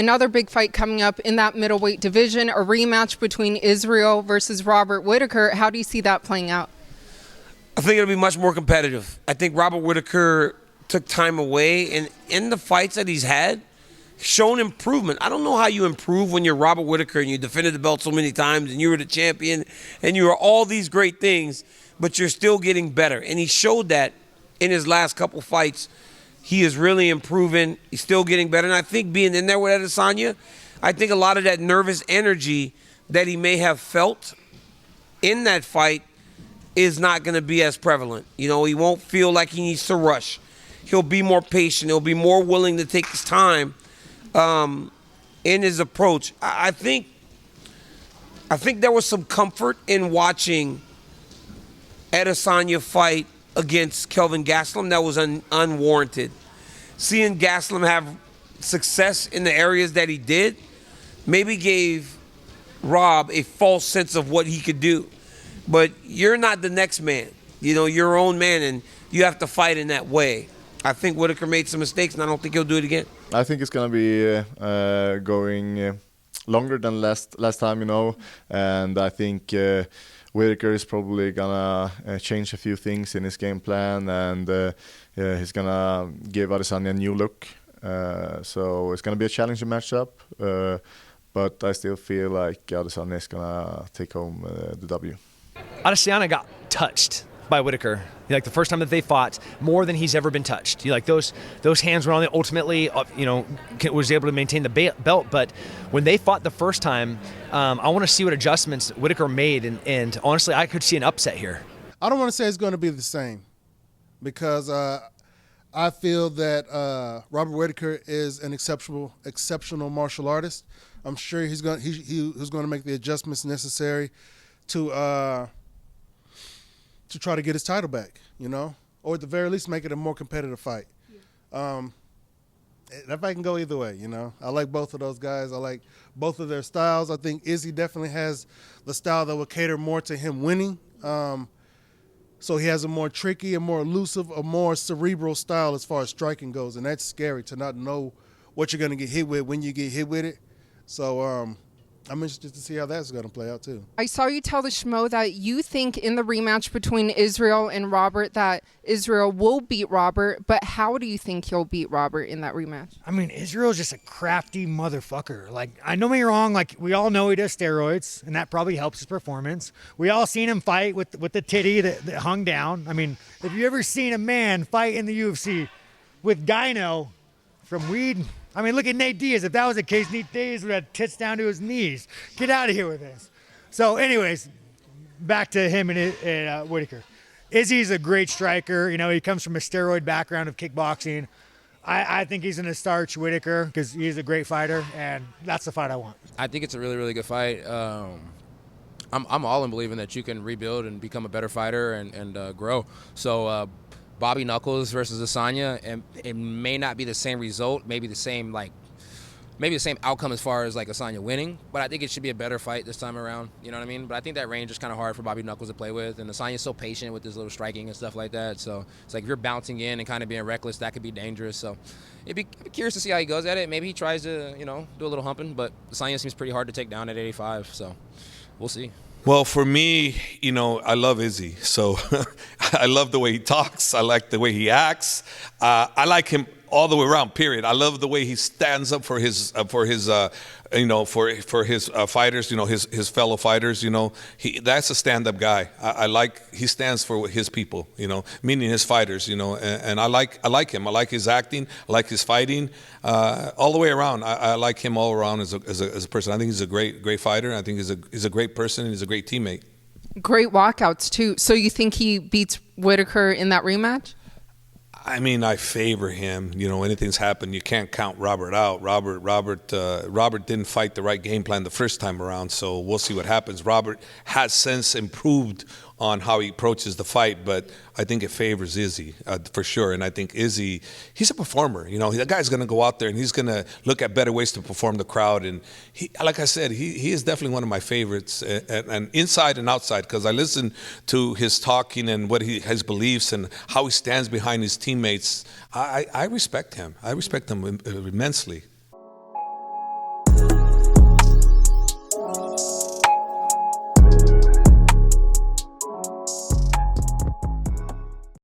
another big fight coming up in that middleweight division, a rematch between Israel versus Robert Whittaker. How do you see that playing out? I think it'll be much more competitive. I think Robert Whittaker took time away, and in the fights that he's had, shown improvement. I don't know how you improve when you're Robert Whittaker and you defended the belt so many times and you were the champion and you were all these great things, but you're still getting better. And he showed that in his last couple fights. He is really improving. He's still getting better. And I think being in there with Adesanya, I think a lot of that nervous energy that he may have felt in that fight is not going to be as prevalent. You know, he won't feel like he needs to rush. He'll be more patient. He'll be more willing to take his time in his approach. I think there was some comfort in watching Adesanya fight against Kelvin Gastelum that was unwarranted. Seeing Gastelum have success in the areas that he did maybe gave Rob a false sense of what he could do. But you're not the next man. You know, you're your own man, and you have to fight in that way. I think Whittaker made some mistakes, and I don't think he'll do it again. I think it's going to be going longer than last time, you know, and I think Whittaker is probably going to change a few things in his game plan, and he's going to give Adesanya a new look. So it's going to be a challenging matchup, but I still feel like Adesanya is going to take home the W. Adesanya got touched by Whittaker. Like the first time that they fought, more than he's ever been touched. Like those hands were on it. Ultimately, you know, was able to maintain the belt. But when they fought the first time, I want to see what adjustments Whittaker made. And honestly, I could see an upset here. I don't want to say it's going to be the same because I feel that Robert Whittaker is an exceptional martial artist. I'm sure he's going to make the adjustments necessary to try to get his title back, you know, or at the very least make it a more competitive fight. Yeah. That fight can go either way, you know. I like both of those guys. I like both of their styles. I think Izzy definitely has the style that will cater more to him winning. So he has a more tricky, a more elusive, a more cerebral style as far as striking goes, and that's scary to not know what you're going to get hit with when you get hit with it. So I'm interested to see how that's going to play out, too. I saw you tell the Schmo that you think in the rematch between Israel and Robert that Israel will beat Robert, but how do you think he'll beat Robert in that rematch? I mean, Israel's just a crafty motherfucker. Like, I don't get me wrong, like, we all know he does steroids, and that probably helps his performance. We all seen him fight with the titty that hung down. I mean, have you ever seen a man fight in the UFC with gyno from weed? I mean, look at Nate Diaz. If that was the case, Nate Diaz would have tits down to his knees. Get out of here with this. So anyways, back to him and Whittaker. Izzy's a great striker. You know, he comes from a steroid background of kickboxing. I think he's going to starch Whittaker because he's a great fighter, and that's the fight I want. I think it's a really, really good fight. I'm all in believing that you can rebuild and become a better fighter and grow. So Bobby Knuckles versus Adesanya, and it may not be the same result, maybe the same outcome as far as like Adesanya winning, but I think it should be a better fight this time around. You know what I mean? But I think that range is kind of hard for Bobby Knuckles to play with, and Adesanya's so patient with his little striking and stuff like that. So it's like if you're bouncing in and kind of being reckless, that could be dangerous. So I'd be curious to see how he goes at it. Maybe he tries to, you know, do a little humping, but Adesanya seems pretty hard to take down at 85. So we'll see. Well, for me, you know, I love Izzy. So I love the way he talks. I like the way he acts. I like him all the way around, period. I love the way he stands up for his fighters, you know, his fellow fighters, you know. That's a stand-up guy. I like, he stands for his people, you know, meaning his fighters, you know, and I like him. I like his acting. I like his fighting. All the way around, I like him all around as a person. I think he's a great fighter. I think he's a great person, and he's a great teammate. Great walkouts, too. So you think he beats Whittaker in that rematch? I mean, I favor him. You know, anything's happened. You can't count Robert out. Robert didn't fight the right game plan the first time around, so we'll see what happens. Robert has since improved on how he approaches the fight, but I think it favors Izzy for sure. And I think Izzy, he's a performer. You know, that guy's going to go out there and he's going to look at better ways to perform the crowd. And he, like I said, he is definitely one of my favorites, and inside and outside, because I listen to his talking and what his beliefs and how he stands behind his teammates. I respect him. I respect him immensely.